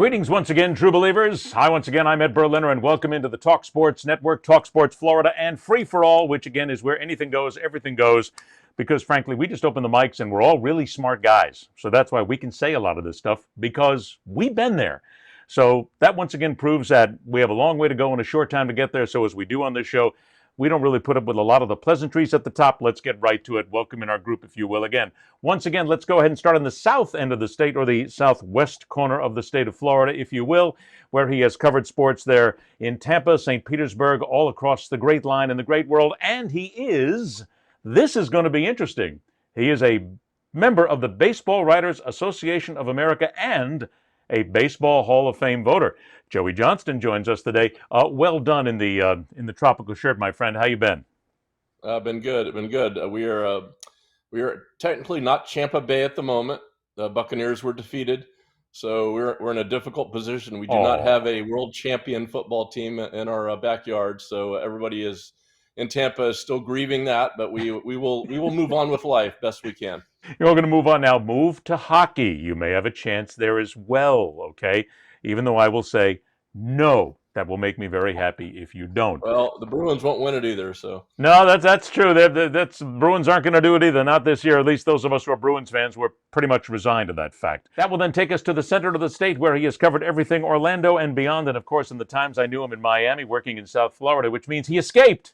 Greetings once again, true believers. Hi, once again, I'm Ed Berliner, and welcome into the Talk Sports Network, Talk Sports Florida, and Free for All, which again is where anything goes, everything goes, because frankly, we just open the mics and we're all really smart guys. So that's why we can say a lot of this stuff, because we've been there. So that once again proves that we have a long way to go and a short time to get there. So as we do on this show, we don't really put up with a lot of the pleasantries at the top. Let's get right to it. Welcome in our group, if you will. Once again, let's go ahead and start on the south end of the state, or the southwest corner of the state of Florida, if you will, where he has covered sports there in Tampa, St. Petersburg, all across the great line in the great world. And this is going to be interesting. He is a member of the Baseball Writers Association of America and a Baseball Hall of Fame voter. Joey Johnston joins us today. Well done in the tropical shirt, my friend. How you been? Been good. We are technically not Tampa Bay at the moment. The Buccaneers were defeated, so we're in a difficult position. We do not have a world champion football team in our backyard, so everybody is in Tampa is still grieving that. But we will move on with life best we can. You're all going to move on now. Move to hockey. You may have a chance there as well, okay? Even though I will say, no, that will make me very happy if you don't. Well, the Bruins won't win it either, so. No, that's true. Bruins aren't going to do it either, not this year. At least those of us who are Bruins fans were pretty much resigned to that fact. That will then take us to the center of the state, where he has covered everything Orlando and beyond. And, of course, in the times I knew him in Miami, working in South Florida, which means he escaped.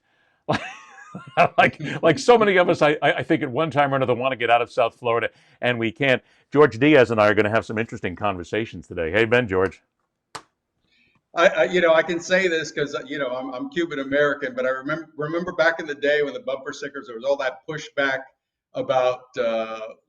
like so many of us, I think at one time or another want to get out of South Florida, and we can't. George Diaz and I are going to have some interesting conversations today. Hey, Ben, George. I can say this because I'm Cuban American, but I remember back in the day when the bumper stickers, there was all that pushback about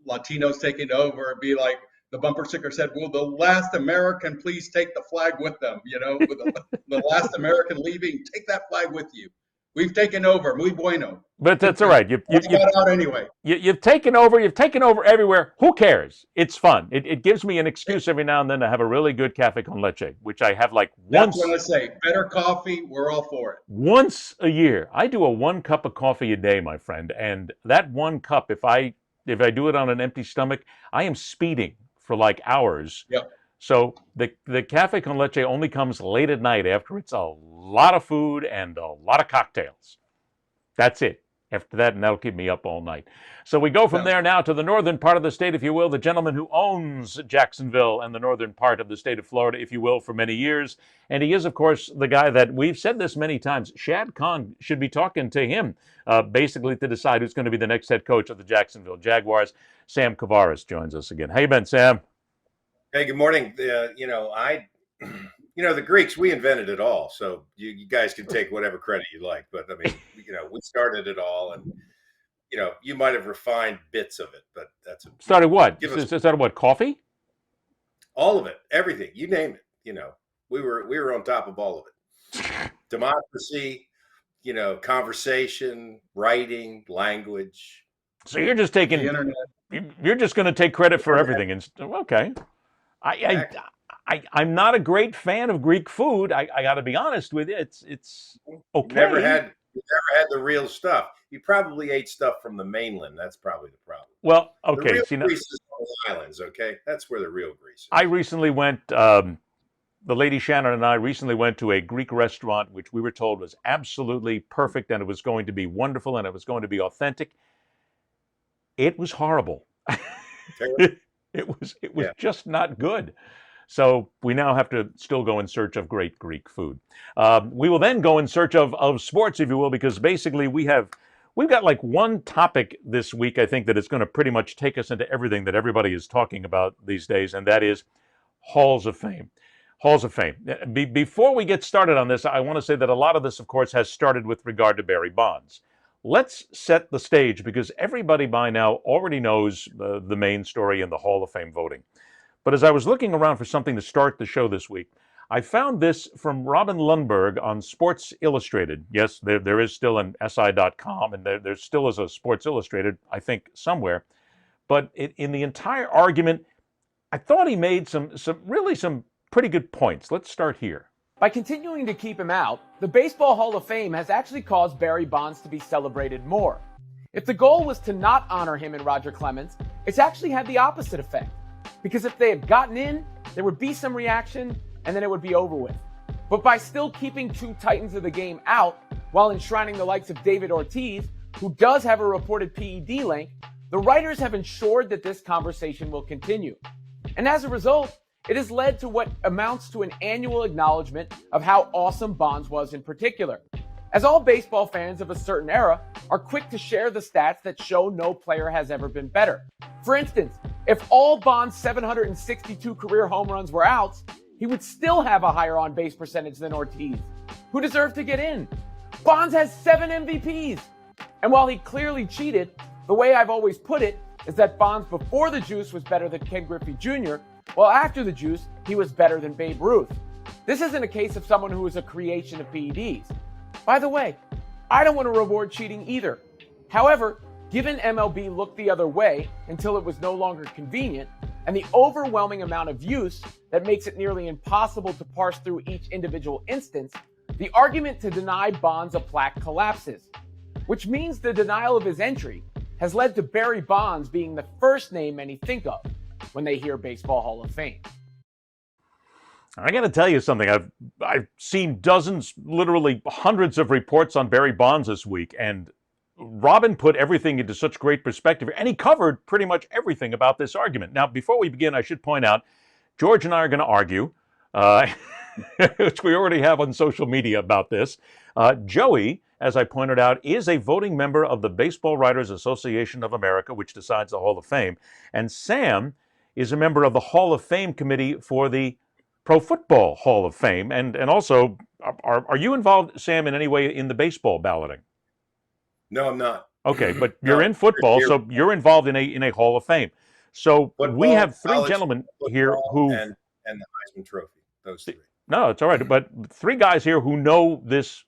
Latinos taking over. It'd be like the bumper sticker said, "Will the last American please take the flag with them?" With the last American leaving, take that flag with you. We've taken over, muy bueno. But that's all right. You've got out anyway. You've taken over. You've taken over everywhere. Who cares? It's fun. It gives me an excuse every now and then to have a really good cafe con leche, which I have like once. That's what I say. Better coffee. We're all for it. Once a year, I do a 1 cup of coffee a day, my friend. And that 1 cup, if I do it on an empty stomach, I am speeding for like hours. Yep. So the cafe con leche only comes late at night after it's a lot of food and a lot of cocktails. That's it. After that, and that'll keep me up all night. So we go from there now to the northern part of the state, if you will, the gentleman who owns Jacksonville and the northern part of the state of Florida, if you will, for many years. And he is, of course, the guy that we've said this many times. Shad Khan should be talking to him, basically to decide who's going to be the next head coach of the Jacksonville Jaguars. Sam Kouvaris joins us again. How you been, Sam? Hey, good morning. The Greeks, we invented it all. So you guys can take whatever credit you like. But I mean, we started it all, and you might have refined bits of it, but that's it. Started what? Started what? Coffee? All of it, everything. You name it. We were on top of all of it. Democracy, conversation, writing, language. So you're just taking the internet. You're just going to take credit for everything. And okay. I'm not a great fan of Greek food. I got to be honest with you. It's okay. You never had the real stuff. You probably ate stuff from the mainland. That's probably the problem. Well, okay. The real Greece is on the islands, okay? That's where the real Greece is. I recently went, the lady Shannon and I recently went to a Greek restaurant, which we were told was absolutely perfect, and it was going to be wonderful, and it was going to be authentic. It was horrible. It was just not good. So we now have to still go in search of great Greek food. We will then go in search of sports, if you will, because basically we've got like one topic this week, I think, that is going to pretty much take us into everything that everybody is talking about these days, and that is Halls of Fame. Halls of Fame. Before we get started on this, I want to say that a lot of this, of course, has started with regard to Barry Bonds. Let's set the stage, because everybody by now already knows the main story in the Hall of Fame voting. But as I was looking around for something to start the show this week, I found this from Robin Lundberg on Sports Illustrated. Yes, there is still an SI.com, and there still is a Sports Illustrated, I think, somewhere. But in the entire argument, I thought he made some pretty good points. Let's start here. By continuing to keep him out, the Baseball Hall of Fame has actually caused Barry Bonds to be celebrated more. If the goal was to not honor him and Roger Clements, it's actually had the opposite effect. Because if they had gotten in, there would be some reaction, and then it would be over with. But by still keeping two titans of the game out, while enshrining the likes of David Ortiz, who does have a reported PED link, the writers have ensured that this conversation will continue. And as a result, it has led to what amounts to an annual acknowledgement of how awesome Bonds was in particular, as all baseball fans of a certain era are quick to share the stats that show no player has ever been better. For instance, if all Bonds' 762 career home runs were outs, he would still have a higher on-base percentage than Ortiz, who deserved to get in. Bonds has 7 MVPs. And while he clearly cheated, the way I've always put it is that Bonds before the juice was better than Ken Griffey Jr., while after the juice, he was better than Babe Ruth. This isn't a case of someone who is a creation of PEDs. By the way, I don't want to reward cheating either. However, given MLB looked the other way until it was no longer convenient, and the overwhelming amount of use that makes it nearly impossible to parse through each individual instance, the argument to deny Bonds a plaque collapses, which means the denial of his entry has led to Barry Bonds being the first name many think of when they hear Baseball Hall of Fame. I got to tell you something. I've seen dozens, literally hundreds of reports on Barry Bonds this week, and Robin put everything into such great perspective, and he covered pretty much everything about this argument. Now, before we begin, I should point out, George and I are going to argue, which we already have on social media about this. Joey, as I pointed out, is a voting member of the Baseball Writers Association of America, which decides the Hall of Fame. And Sam is a member of the Hall of Fame committee for the Pro Football Hall of Fame. And also, are you involved, Sam, in any way in the baseball balloting? No, I'm not. Okay, but you're in football, so you're involved in a Hall of Fame. So football, we have three gentlemen here who and the Heisman Trophy. Those three. No, it's all right. But 3 guys here who know this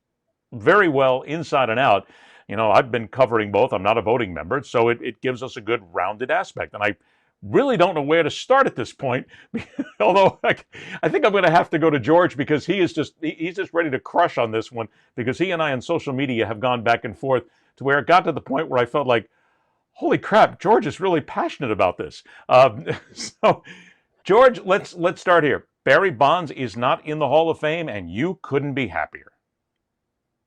very well inside and out. You know, I've been covering both. I'm not a voting member, so it gives us a good rounded aspect. And I really don't know where to start at this point, although I think I'm going to have to go to George because he's just ready to crush on this one, because he and I on social media have gone back and forth to where it got to the point where I felt like, holy crap, George is really passionate about this. So, George, let's start here. Barry Bonds is not in the Hall of Fame, and you couldn't be happier.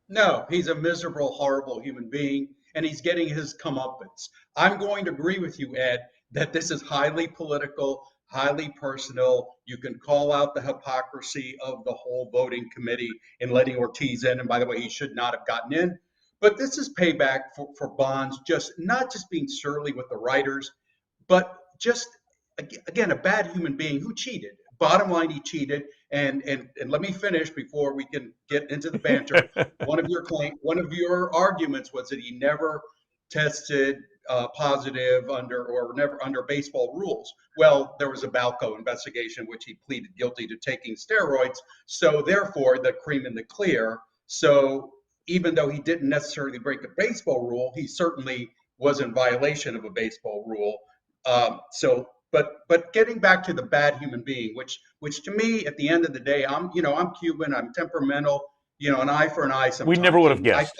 No, he's a miserable, horrible human being, and he's getting his comeuppance. I'm going to agree with you, Ed, that this is highly political, highly personal. You can call out the hypocrisy of the whole voting committee in letting Ortiz in. And by the way, he should not have gotten in. But this is payback for Bonds, not just being surly with the writers, but just, again, a bad human being who cheated. Bottom line, he cheated. And let me finish before we can get into the banter. One of your arguments was that he never tested positive under baseball rules. Well, there was a Balco investigation which he pleaded guilty to taking steroids. So therefore, the cream in the clear. So even though he didn't necessarily break a baseball rule, he certainly was in violation of a baseball rule. But getting back to the bad human being, which to me, at the end of the day, I'm Cuban, I'm temperamental, an eye for an eye sometimes. We never would have guessed.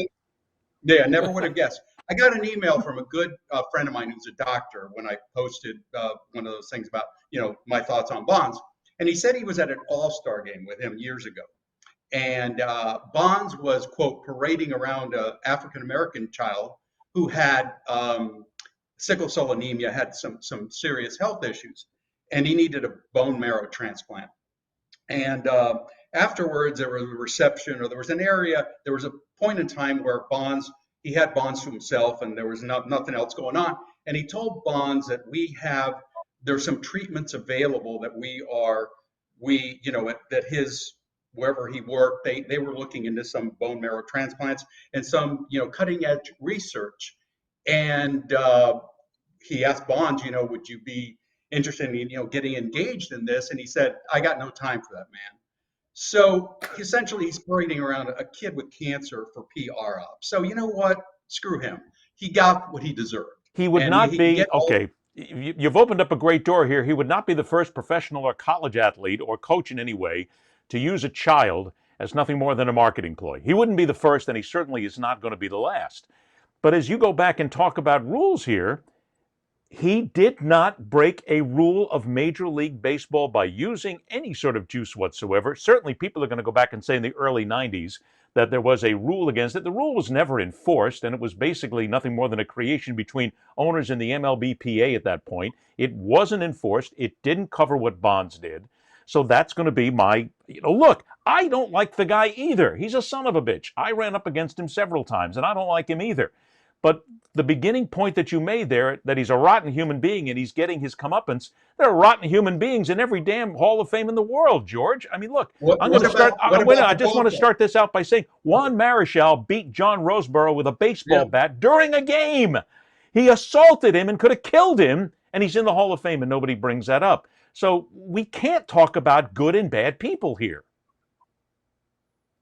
Never would have guessed. I got an email from a good friend of mine who's a doctor when I posted one of those things about, my thoughts on Bonds. And he said he was at an all-star game with him years ago. And Bonds was, quote, parading around an African-American child who had sickle cell anemia, had some serious health issues, and he needed a bone marrow transplant. And afterwards, there was a reception, or there was a point in time where he had Bonds to himself, and there was nothing else going on. And he told Bonds that there's some treatments available that that his, wherever he worked, they were looking into some bone marrow transplants and some, cutting edge research. And he asked Bonds, would you be interested in, getting engaged in this? And he said, I got no time for that, man. So essentially, he's parading around a kid with cancer for PR op. So you know what? Screw him. He got what he deserved. He would not be, okay, you've opened up a great door here. He would not be the first professional or college athlete or coach in any way to use a child as nothing more than a marketing ploy. He wouldn't be the first, and he certainly is not going to be the last. But as you go back and talk about rules here, He did not break a rule of Major League Baseball by using any sort of juice whatsoever. Certainly, people are going to go back and say in the early 90s that there was a rule against it. The rule was never enforced, and it was basically nothing more than a creation between owners and the MLBPA at that point. It wasn't enforced. It didn't cover what Bonds did. So that's going to be my, look, I don't like the guy either. He's a son of a bitch. I ran up against him several times, and I don't like him either. But the beginning point that you made there, that he's a rotten human being and he's getting his comeuppance, there are rotten human beings in every damn Hall of Fame in the world, George. I mean, look, I'm going to start. I just want to start this out by saying Juan Marichal beat John Roseborough with a baseball bat during a game. He assaulted him and could have killed him, and he's in the Hall of Fame, and nobody brings that up. So we can't talk about good and bad people here.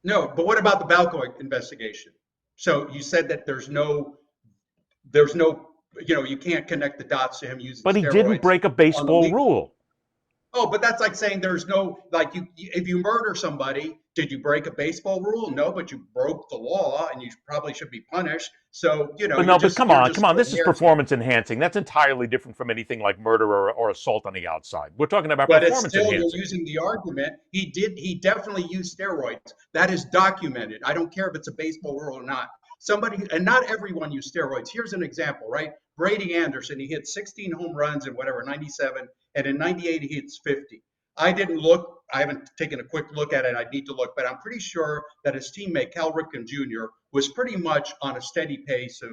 No, but what about the Balco investigation? So you said that there's no, you can't connect the dots to him using But he steroids didn't break a baseball rule. Oh, but that's like saying there's no, like, if you murder somebody, did you break a baseball rule? No, but you broke the law and you probably should be punished. So, But come on. This is performance enhancing. That's entirely different from anything like murder or assault on the outside. We're talking about performance enhancing. But you're using the argument. He definitely used steroids. That is documented. I don't care if it's a baseball rule or not. And not everyone used steroids. Here's an example, right? Brady Anderson, he hit 16 home runs in 97, and in 98 he hits 50. I didn't look. I haven't taken a quick look at it. I need to look, but I'm pretty sure that his teammate Cal Ripken Jr. was pretty much on a steady pace of,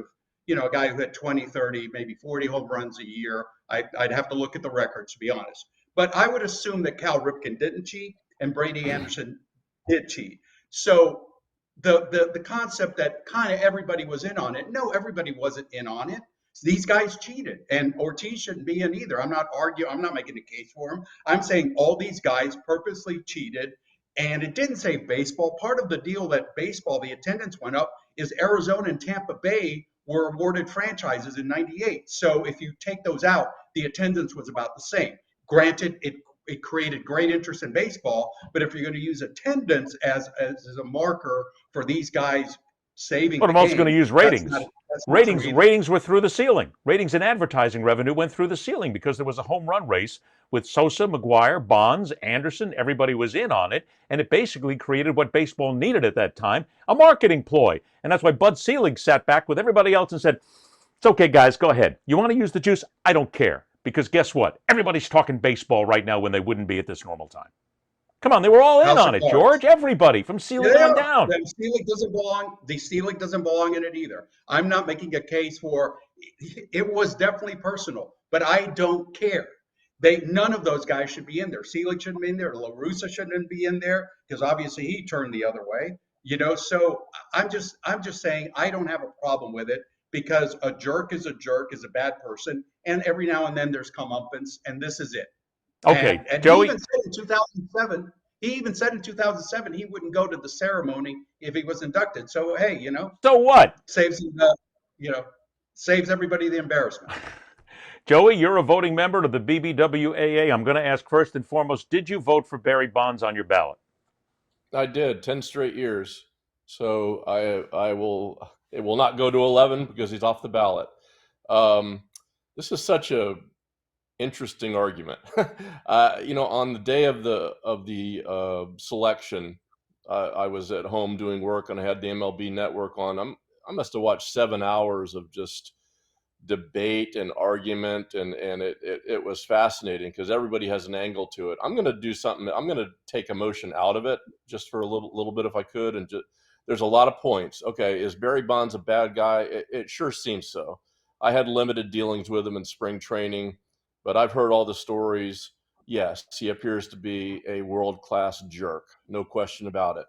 a guy who hit 20, 30, maybe 40 home runs a year. I'd have to look at the records to be honest, but I would assume that Cal Ripken didn't cheat and Brady Anderson did cheat. So the concept that kind of everybody was in on it. No, everybody wasn't in on it. These guys cheated, and Ortiz shouldn't be in either. I'm not arguing. I'm not making a case for him. I'm saying all these guys purposely cheated, and it didn't say baseball. Part of the deal that baseball, the attendance went up, is Arizona and Tampa Bay were awarded franchises in 98. So if you take those out, the attendance was about the same. Granted, it created great interest in baseball, but if you're going to use attendance as a marker for these guys saving, but I'm also going to use ratings. Ratings were through the ceiling. Ratings and advertising revenue went through the ceiling because there was a home run race with Sosa, McGuire, Bonds, Anderson. Everybody was in on it, and it basically created what baseball needed at that time, a marketing ploy. And that's why Bud Selig sat back with everybody else and said, it's okay, guys, go ahead. You want to use the juice? I don't care. Because guess what? Everybody's talking baseball right now when they wouldn't be at this normal time. Come on, they were all in on it, George. Everybody, from Selig on down. Selig doesn't belong. The Selig doesn't belong in it either. I'm not making a case for. It was definitely personal, but I don't care. None of those guys should be in there. Selig shouldn't be in there. La Russa shouldn't be in there because obviously he turned the other way. So I'm just saying I don't have a problem with it because a jerk is a bad person, and every now and then there's comeuppance, and this is it. Okay, and Joey. He even said in 2007 he wouldn't go to the ceremony if he was inducted. So hey, So what? Saves everybody the embarrassment. Joey, you're a voting member of the BBWAA. I'm going to ask first and foremost, did you vote for Barry Bonds on your ballot? I did, 10 straight years. So it will not go to 11 because he's off the ballot. This is such a interesting argument. On the day of the selection, I was at home doing work and I had the MLB network on. I must have watched 7 hours of just debate and argument, and it was fascinating because everybody has an angle to it. I'm going to do something. I'm going to take emotion out of it just for a little bit if I could, and there's a lot of points. Okay, is Barry Bonds a bad guy? It sure seems so. I had limited dealings with him in spring training, but I've heard all the stories. Yes, he appears to be a world-class jerk. No question about it.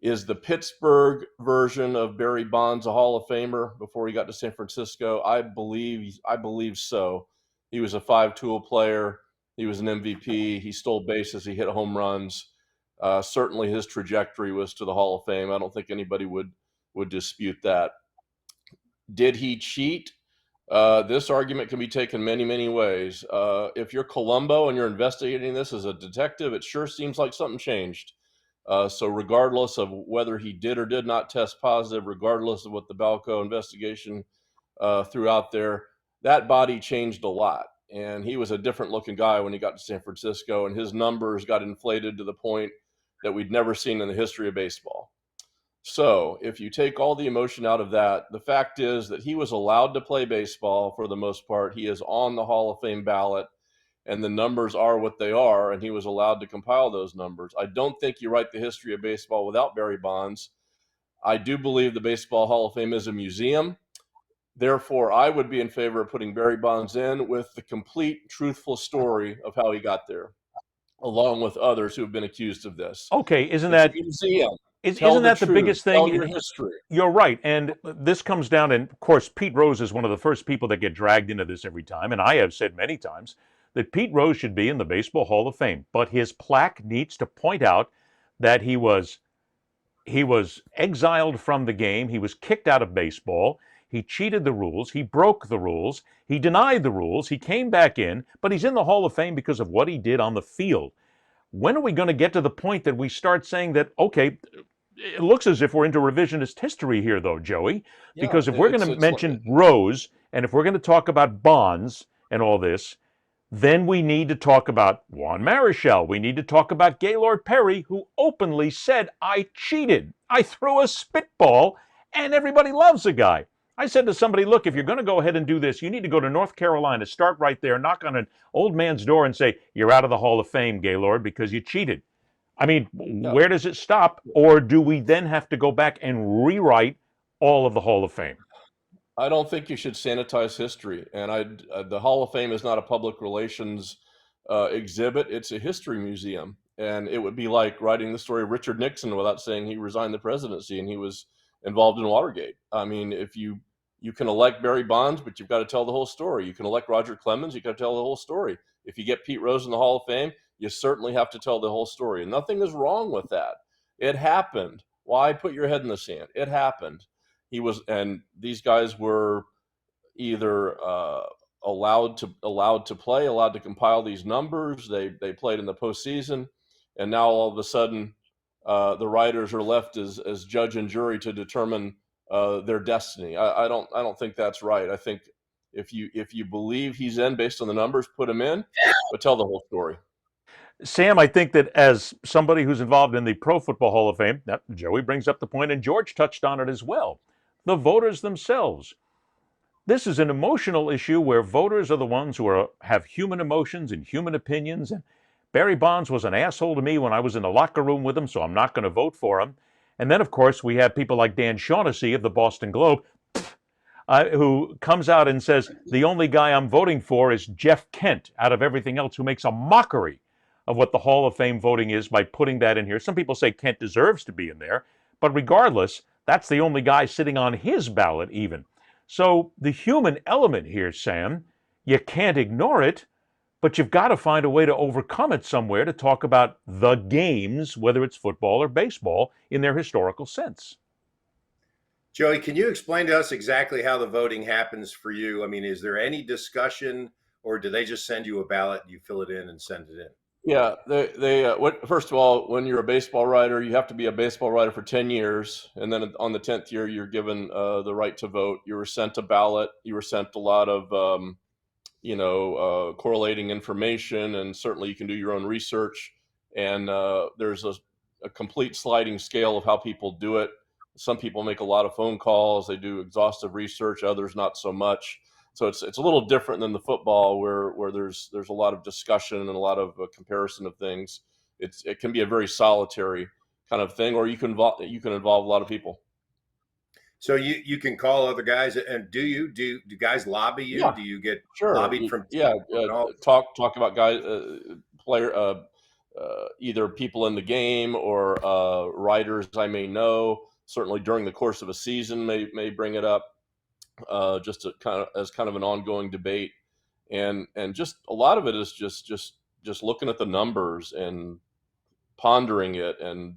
Is the Pittsburgh version of Barry Bonds a Hall of Famer before he got to San Francisco? I believe so. He was a 5-tool player. He was an MVP. He stole bases. He hit home runs. Certainly his trajectory was to the Hall of Fame. I don't think anybody would dispute that. Did he cheat? This argument can be taken many, many ways. If you're Columbo and you're investigating this as a detective, it sure seems like something changed. So regardless of whether he did or did not test positive, regardless of what the Balco investigation threw out there, that body changed a lot. And he was a different looking guy when he got to San Francisco, and his numbers got inflated to the point that we'd never seen in the history of baseball. So if you take all the emotion out of that, the fact is that he was allowed to play baseball for the most part. He is on the Hall of Fame ballot, and the numbers are what they are, and he was allowed to compile those numbers. I don't think you write the history of baseball without Barry Bonds. I do believe the Baseball Hall of Fame is a museum. Therefore, I would be in favor of putting Barry Bonds in with the complete, truthful story of how he got there, along with others who have been accused of this. Okay, isn't It's that a museum. isn't that the truth. biggest Tell thing? your history. You're right, and this comes down, and of course, Pete Rose is one of the first people that get dragged into this every time, and I have said many times that Pete Rose should be in the Baseball Hall of Fame, but his plaque needs to point out that he was exiled from the game, he was kicked out of baseball, he cheated the rules, he broke the rules, he denied the rules, he came back in, but he's in the Hall of Fame because of what he did on the field. When are we going to get to the point that we start saying that, okay, it looks as if we're into revisionist history here, though, Joey, because if we're going to mention Rose and if we're going to talk about Bonds and all this, then we need to talk about Juan Marichal. We need to talk about Gaylord Perry, who openly said, I cheated. I threw a spitball, and everybody loves the guy. I said to somebody, look, if you're going to go ahead and do this, you need to go to North Carolina, start right there, knock on an old man's door and say, you're out of the Hall of Fame, Gaylord, because you cheated. I mean, where does it stop? Or do we then have to go back and rewrite all of the Hall of Fame? I don't think you should sanitize history. And the Hall of Fame is not a public relations exhibit. It's a history museum. And it would be like writing the story of Richard Nixon without saying he resigned the presidency and he was involved in Watergate. I mean, if you can elect Barry Bonds, but you've got to tell the whole story. You can elect Roger Clemens, you've got to tell the whole story. If you get Pete Rose in the Hall of Fame, you certainly have to tell the whole story. And nothing is wrong with that. It happened. Why put your head in the sand? It happened. And these guys were either allowed to play, allowed to compile these numbers. They played in the postseason, and now all of a sudden, the writers are left as judge and jury to determine their destiny. I don't think that's right. I think if you believe he's in based on the numbers, put him in, but tell the whole story. Sam, I think that as somebody who's involved in the Pro Football Hall of Fame, Joey brings up the point, and George touched on it as well. The voters themselves. This is an emotional issue where voters are the ones who have human emotions and human opinions. And Barry Bonds was an asshole to me when I was in the locker room with him, so I'm not going to vote for him. And then, of course, we have people like Dan Shaughnessy of the Boston Globe, who comes out and says, the only guy I'm voting for is Jeff Kent out of everything else, who makes a mockery of what the Hall of Fame voting is by putting that in here. Some people say Kent deserves to be in there, but regardless, that's the only guy sitting on his ballot even. So the human element here, Sam, you can't ignore it, but you've got to find a way to overcome it somewhere to talk about the games, whether it's football or baseball, in their historical sense. Joey, can you explain to us exactly how the voting happens for you? I mean, is there any discussion, or do they just send you a ballot, you fill it in and send it in? Yeah, first of all, when you're a baseball writer, you have to be a baseball writer for 10 years. And then on the 10th year, you're given the right to vote. You were sent a ballot. You were sent a lot of, correlating information. And certainly you can do your own research. And there's a complete sliding scale of how people do it. Some people make a lot of phone calls. They do exhaustive research, others not so much. So it's a little different than the football where there's a lot of discussion and a lot of comparison of things. It can be a very solitary kind of thing, or you can involve a lot of people. So you can call other guys, and do guys lobby you? Yeah. Do you get Sure. lobbied from? Talk about guys, either people in the game or writers I may know. Certainly during the course of a season may bring it up. Just as kind of an ongoing debate, and just a lot of it is just looking at the numbers and pondering it. And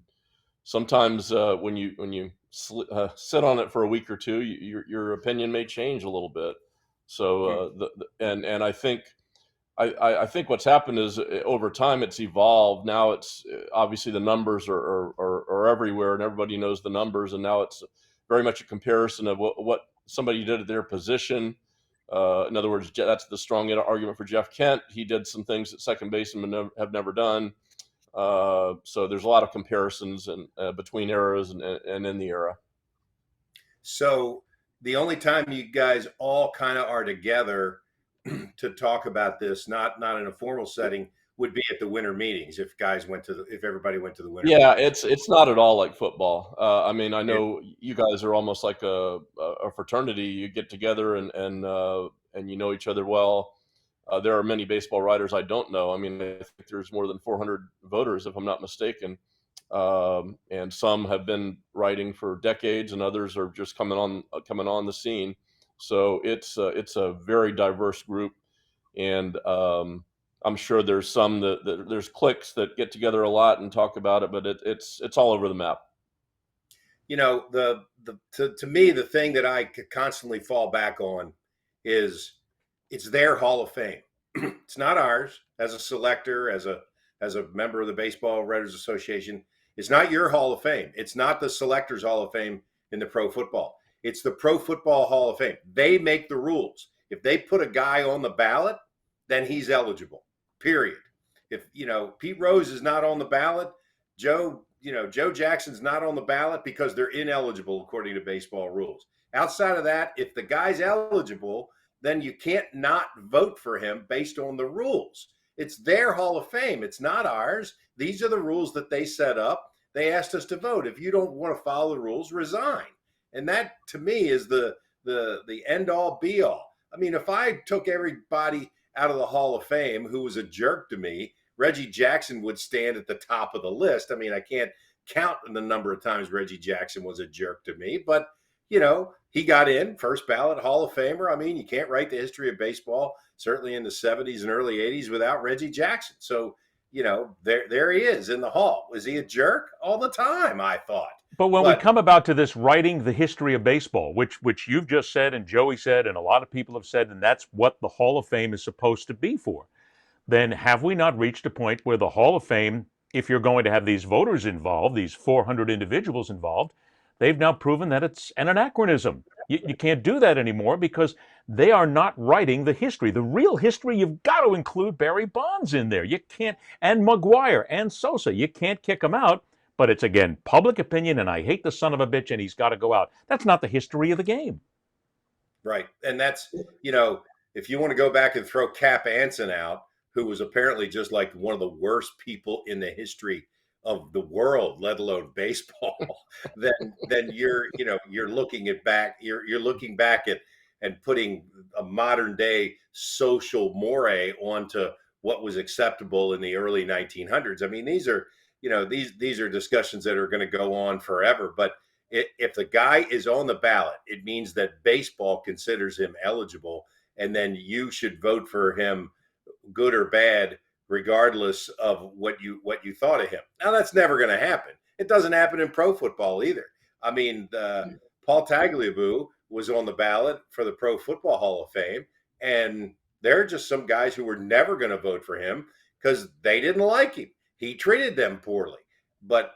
sometimes when you sit on it for a week or two, your opinion may change a little bit. So and I think what's happened is over time it's evolved. Now it's obviously the numbers are everywhere and everybody knows the numbers, and now it's very much a comparison of what somebody did at their position In other words, that's the strong argument for Jeff Kent. He did some things that second basemen have never done. So there's a lot of comparisons between eras and in the era. So the only time you guys all kind of are together to talk about this, not in a formal setting, would be at the winter meetings. If everybody went to the winter. Yeah, meetings. it's not at all like football. I mean, I know you guys are almost like a fraternity. You get together and you know each other well. There are many baseball writers I don't know. I mean, I think there's more than 400 voters, if I'm not mistaken. And some have been writing for decades, and others are just coming on the scene. So it's a very diverse group, and I'm sure there's some that there's cliques that get together a lot and talk about it, but it's all over the map. You know, to me, the thing that I could constantly fall back on is it's their Hall of Fame. It's not ours. As a selector, as a member of the Baseball Writers Association, it's not your Hall of Fame. It's not the Selectors Hall of Fame in the pro football. It's the Pro Football Hall of Fame. They make the rules. If they put a guy on the ballot, then he's eligible. Period. If Pete Rose is not on the ballot, Joe Jackson's not on the ballot because they're ineligible according to baseball rules. Outside of that, if the guy's eligible, then you can't not vote for him based on the rules. It's their Hall of Fame. It's not ours. These are the rules that they set up. They asked us to vote. If you don't want to follow the rules, resign. And that, to me, is the end all be all. I mean, if I took everybody out of the Hall of Fame who was a jerk to me, Reggie Jackson would stand at the top of the list. I mean, I can't count the number of times Reggie Jackson was a jerk to me, but he got in first ballot Hall of Famer. I mean, you can't write the history of baseball, certainly in the 70s and early 80s, without Reggie Jackson. So, there he is in the Hall. Was he a jerk? All the time, I thought. But when we come about to this writing the history of baseball, which you've just said and Joey said and a lot of people have said, and that's what the Hall of Fame is supposed to be for, then have we not reached a point where the Hall of Fame, if you're going to have these voters involved, these 400 individuals involved, they've now proven that it's an anachronism. You can't do that anymore because they are not writing the history. The real history, you've got to include Barry Bonds in there. You can't, and McGuire and Sosa. You can't kick them out. But it's, again, public opinion, and I hate the son of a bitch, and he's got to go out. That's not the history of the game. Right. And that's, if you want to go back and throw Cap Anson out, who was apparently just like one of the worst people in the history of the world, let alone baseball, then you're looking back at and putting a modern day social moray onto what was acceptable in the early 1900s. I mean, these are discussions that are going to go on forever. But if the guy is on the ballot, it means that baseball considers him eligible, and then you should vote for him, good or bad, regardless of what you thought of him. Now, that's never going to happen. It doesn't happen in pro football either. I mean, Paul Tagliabue was on the ballot for the Pro Football Hall of Fame, and there are just some guys who were never going to vote for him because they didn't like him. He treated them poorly. But,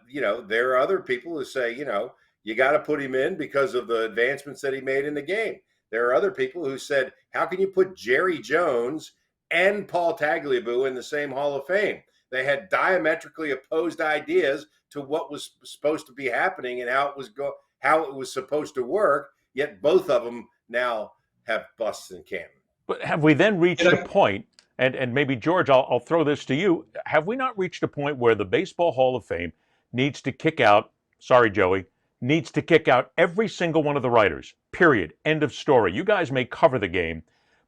there are other people who say, you got to put him in because of the advancements that he made in the game. There are other people who said, how can you put Jerry Jones and Paul Tagliabue in the same Hall of Fame? They had diametrically opposed ideas to what was supposed to be happening and how it was supposed to work, yet both of them now have busts in Canton. But have we then reached a point, and maybe, George, I'll throw this to you, have we not reached a point where the Baseball Hall of Fame needs to kick out, sorry, Joey, needs to kick out every single one of the writers, period, end of story. You guys may cover the game,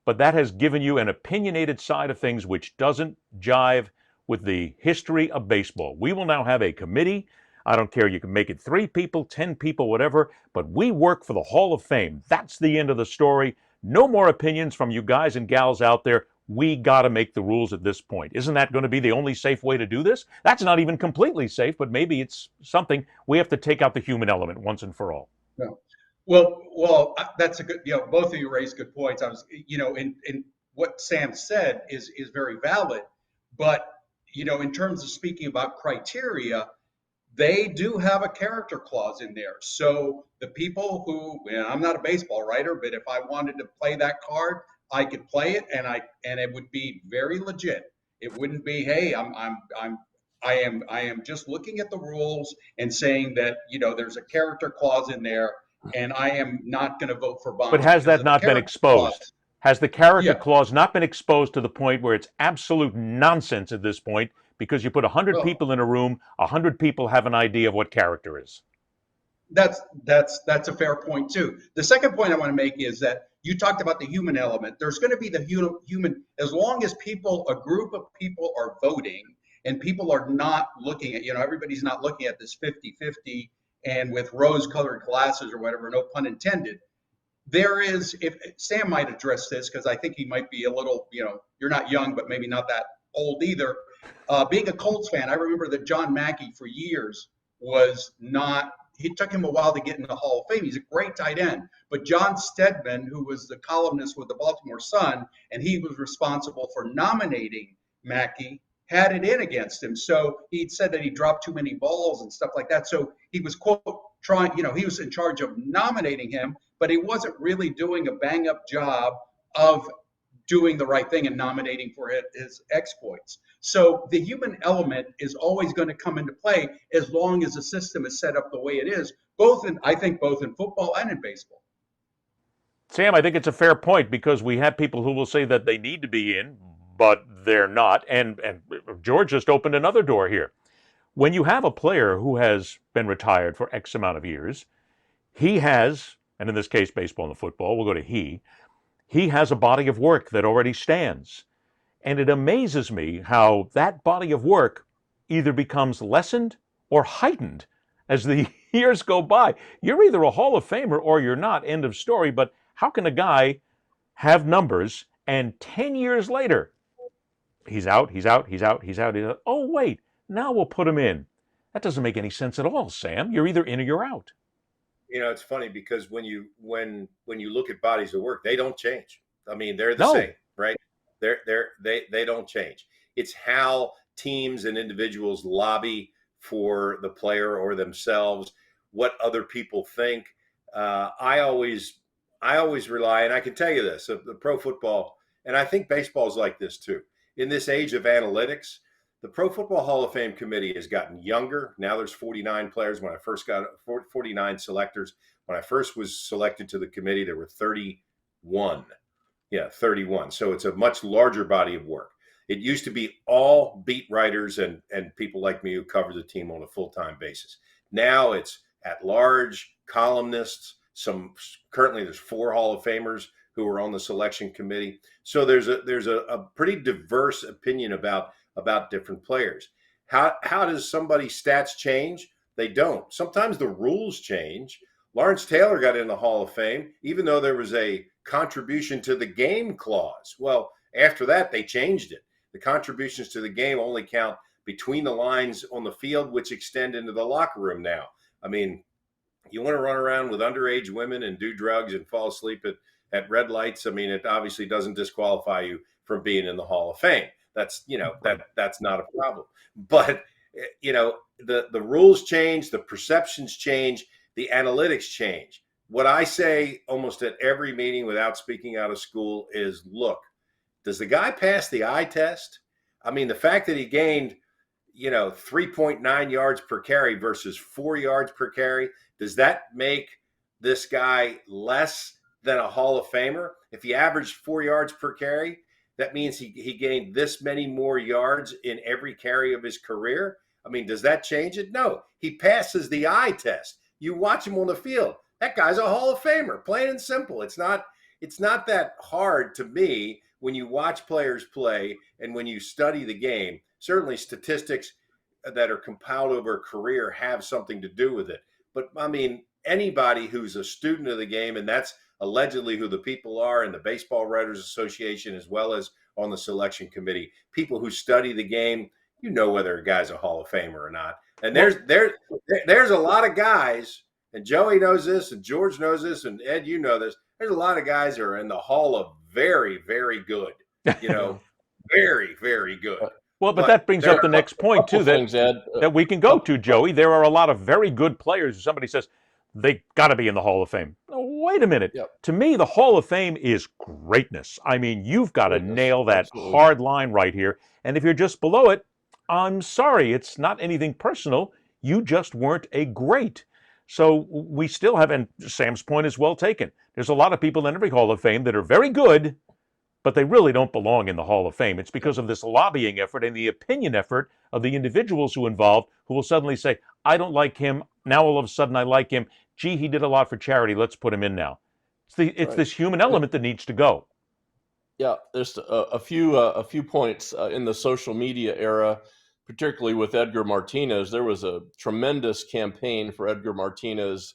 but that has given you an opinionated side of things which doesn't jive with the history of baseball. We will now have a committee. I don't care, you can make it 3 people, 10 people, whatever, but we work for the Hall of Fame. That's the end of the story. No more opinions from you guys and gals out there. We got to make the rules at this point. Isn't that going to be the only safe way to do this? That's not even completely safe, but maybe it's something we have to take out the human element once and for all. No. Well, that's a good, both of you raised good points. I was, in what Sam said is very valid, but, in terms of speaking about criteria, they do have a character clause in there. So the people who, and I'm not a baseball writer, but if I wanted to play that card, I could play it, and it would be very legit. It wouldn't be, hey, I am just looking at the rules and saying that, there's a character clause in there, and I am not going to vote for Bonds. But has because that of the not been character exposed? clause. Has the character Yeah. clause not been exposed to the point where it's absolute nonsense at this point? Because you put 100 Well, people in a room, 100 people have an idea of what character is. That's a fair point too. The second point I want to make is that you talked about the human element. There's going to be the human, as long as a group of people are voting and people are not looking at, everybody's not looking at this 50-50 and with rose-colored glasses or whatever, no pun intended. There is, if Sam might address this, because I think he might be a little, you're not young, but maybe not that old either. Being a Colts fan, I remember that John Mackey for years was not, it took him a while to get in the Hall of Fame. He's a great tight end. But John Stedman, who was the columnist with the Baltimore Sun, and he was responsible for nominating Mackey, had it in against him. So he said that he dropped too many balls and stuff like that. So he was, quote, trying, he was in charge of nominating him, but he wasn't really doing a bang-up job of doing the right thing and nominating for his exploits. So the human element is always going to come into play as long as the system is set up the way it is, I think both in football and in baseball. Sam, I think it's a fair point because we have people who will say that they need to be in, but they're not. And George just opened another door here. When you have a player who has been retired for X amount of years, he has, and in this case, baseball and football, we'll go to he has a body of work that already stands. And it amazes me how that body of work either becomes lessened or heightened as the years go by. You're either a Hall of Famer or you're not, end of story. But how can a guy have numbers and 10 years later, he's out. Oh, wait, now we'll put him in. That doesn't make any sense at all, Sam. You're either in or you're out. It's funny because when you look at bodies of work, they don't change. I mean, they're the same, right? They don't change. It's how teams and individuals lobby for the player or themselves, what other people think. I always rely, and I can tell you this, of the pro football, and I think baseball is like this too. In this age of analytics, the Pro Football Hall of Fame committee has gotten younger. Now there's 49 players. When I first got 49 selectors. When I first was selected to the committee, there were 31. Yeah, 31. So it's a much larger body of work. It used to be all beat writers and people like me who cover the team on a full-time basis. Now it's at large columnists. Currently there's 4 Hall of Famers who are on the selection committee. So there's a pretty diverse opinion about different players. How does somebody's stats change? They don't. Sometimes the rules change. Lawrence Taylor got in the Hall of Fame, even though there was a contribution to the game clause. Well, after that, they changed it. The contributions to the game only count between the lines on the field, which extend into the locker room now. I mean, you want to run around with underage women and do drugs and fall asleep at red lights. I mean, it obviously doesn't disqualify you from being in the Hall of Fame. That's, that's not a problem. But, the rules change, the perceptions change, the analytics change. What I say almost at every meeting without speaking out of school is, look, does the guy pass the eye test? I mean, the fact that he gained, 3.9 yards per carry versus 4 yards per carry, does that make this guy less than a Hall of Famer? If he averaged 4 yards per carry, that means he gained this many more yards in every carry of his career. I mean, does that change it? No. He passes the eye test. You watch him on the field. That guy's a Hall of Famer, plain and simple. It's not that hard to me when you watch players play and when you study the game. Certainly statistics that are compiled over a career have something to do with it. But, I mean, anybody who's a student of the game, and that's allegedly who the people are in the Baseball Writers Association as well as on the selection committee, people who study the game, whether a guy's a Hall of Famer or not. And there's a lot of guys, and Joey knows this, and George knows this, and Ed, you know this. There's a lot of guys who are in the Hall of very, very good, very, very good. Well, but that brings up the next point, too, that we can go to, Joey. There are a lot of very good players. Somebody says they got to be in the Hall of Fame. Wait a minute. Yep. To me, the Hall of Fame is greatness. I mean, you've got to nail that Absolutely. hard line right here. And if you're just below it, I'm sorry. It's not anything personal. You just weren't a great. So we still have, and Sam's point is well taken. There's a lot of people in every Hall of Fame that are very good, but they really don't belong in the Hall of Fame. It's because of this lobbying effort and the opinion effort of the individuals who are involved who will suddenly say, I don't like him. Now all of a sudden I like him. Gee, he did a lot for charity. Let's put him in now. It's this human element that needs to go. Yeah, there's a few points in the social media era, particularly with Edgar Martinez. There was a tremendous campaign for Edgar Martinez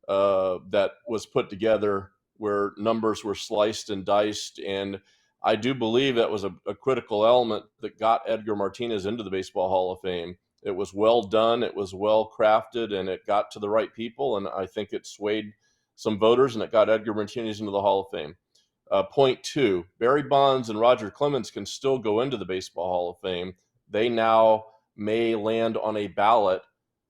that was put together where numbers were sliced and diced. And I do believe that was a critical element that got Edgar Martinez into the Baseball Hall of Fame. It was well done, it was well crafted, and it got to the right people. And I think it swayed some voters, and it got Edgar Martinez into the Hall of Fame. Point two, Barry Bonds and Roger Clements can still go into the Baseball Hall of Fame. They now may land on a ballot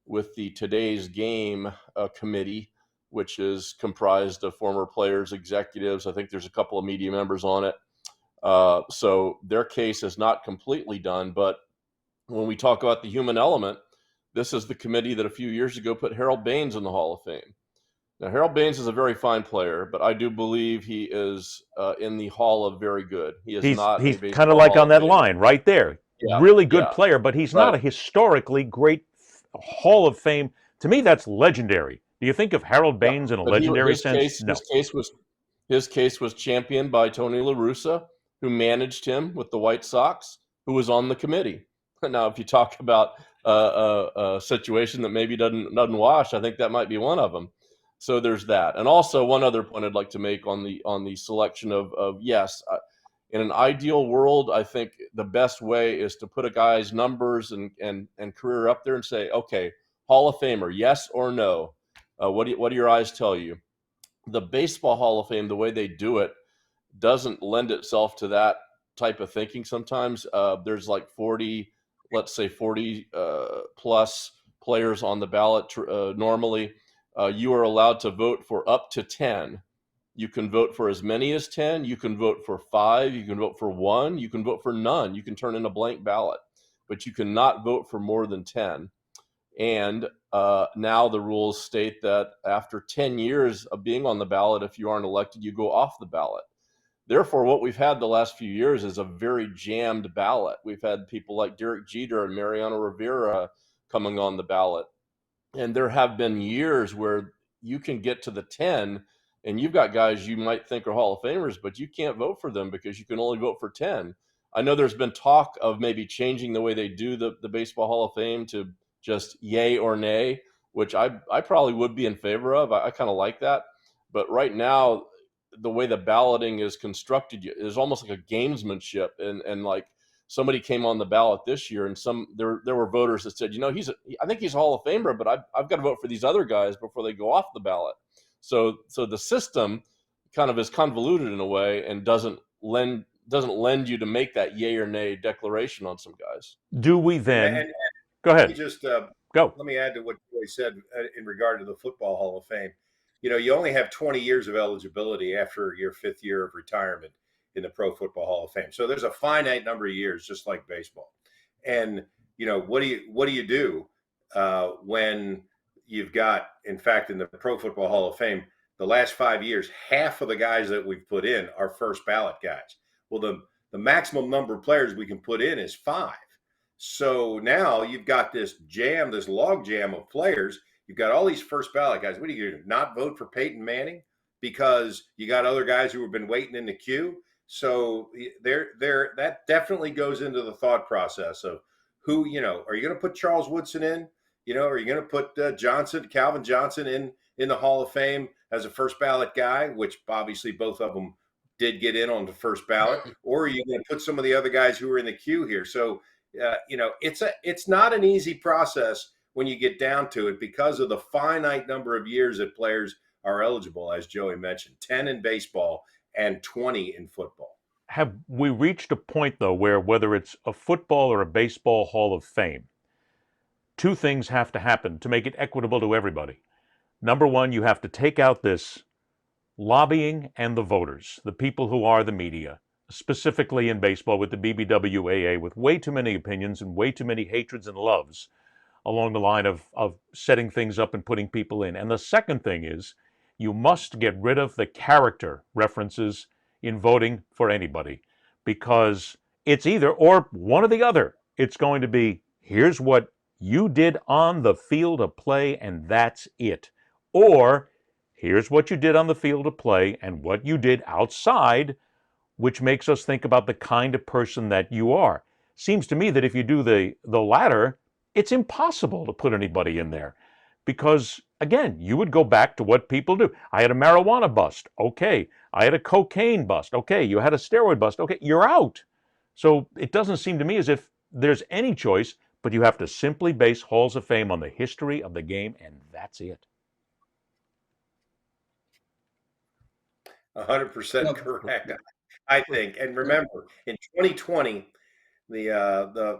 with the Today's Game committee, which is comprised of former players, executives. I think there's a couple of media members on it. So their case is not completely done. But when we talk about the human element, this is the committee that a few years ago put Harold Baines in the Hall of Fame. Now, Harold Baines is a very fine player, but I do believe he is in the Hall of very good. He's kind of like on that line right there. Yeah, really good player, but he's not a historically great Hall of Fame. To me, that's legendary. Do you think of Harold Baines in a legendary sense? No. His case was championed by Tony La Russa, who managed him with the White Sox, who was on the committee. Now, if you talk about a situation that maybe doesn't wash, I think that might be one of them. So there's that. And also one other point I'd like to make on the selection of yes, in an ideal world, I think the best way is to put a guy's numbers and career up there and say, okay, Hall of Famer, yes or no? What do your eyes tell you? The Baseball Hall of Fame, the way they do it, doesn't lend itself to that type of thinking sometimes. There's like 40 plus players on the ballot normally. You are allowed to vote for up to 10. You can vote for as many as 10. You can vote for 5. You can vote for 1. You can vote for none. You can turn in a blank ballot, but you cannot vote for more than 10. And now the rules state that after 10 years of being on the ballot, if you aren't elected, you go off the ballot. Therefore, what we've had the last few years is a very jammed ballot. We've had people like Derek Jeter and Mariano Rivera coming on the ballot. And there have been years where you can get to the 10 and you've got guys you might think are Hall of Famers, but you can't vote for them because you can only vote for 10. I know there's been talk of maybe changing the way they do the Baseball Hall of Fame to just yay or nay, which I probably would be in favor of. I kind of like that. But right now, the way the balloting is constructed is almost like a gamesmanship. And like somebody came on the ballot this year and there were voters that said, I think he's a Hall of Famer, but I've got to vote for these other guys before they go off the ballot. So the system kind of is convoluted in a way and doesn't lend you to make that yay or nay declaration on some guys. Do we then? Go ahead. Go. Let me add to what Joey said in regard to the Football Hall of Fame. You only have 20 years of eligibility after your 5th year of retirement in the Pro Football Hall of Fame. So there's a finite number of years, just like baseball. And what do you do when you've got, in fact, in the Pro Football Hall of Fame, the last 5 years, half of the guys that we've put in are first ballot guys. Well, the maximum number of players we can put in is 5. So now you've got this log jam of players. You've got all these first ballot guys. What are you going to not vote for Peyton Manning because you got other guys who have been waiting in the queue? So that definitely goes into the thought process of who, are you going to put Charles Woodson in? Are you going to put Calvin Johnson in the Hall of Fame as a first ballot guy, which obviously both of them did get in on the first ballot, or are you going to put some of the other guys who are in the queue here? So, it's not an easy process when you get down to it because of the finite number of years that players are eligible, as Joey mentioned, 10 in baseball and 20 in football. have we reached a point, though, where whether it's a football or a baseball Hall of Fame, two things have to happen to make it equitable to everybody. Number one, you have to take out this lobbying and the voters, the people who are the media, specifically in baseball with the BBWAA, with way too many opinions and way too many hatreds and loves along the line of setting things up and putting people in. And the second thing is you must get rid of the character references in voting for anybody, because it's either or one or the other. It's going to be, here's what you did on the field of play and that's it. Or here's what you did on the field of play and what you did outside, which makes us think about the kind of person that you are. Seems to me that if you do the latter, it's impossible to put anybody in there. Because, again, you would go back to what people do. I had a marijuana bust. Okay. I had a cocaine bust. Okay. You had a steroid bust. Okay. You're out. So it doesn't seem to me as if there's any choice, but you have to simply base Halls of Fame on the history of the game, and that's it. 100% correct, I think. And remember, in 2020, the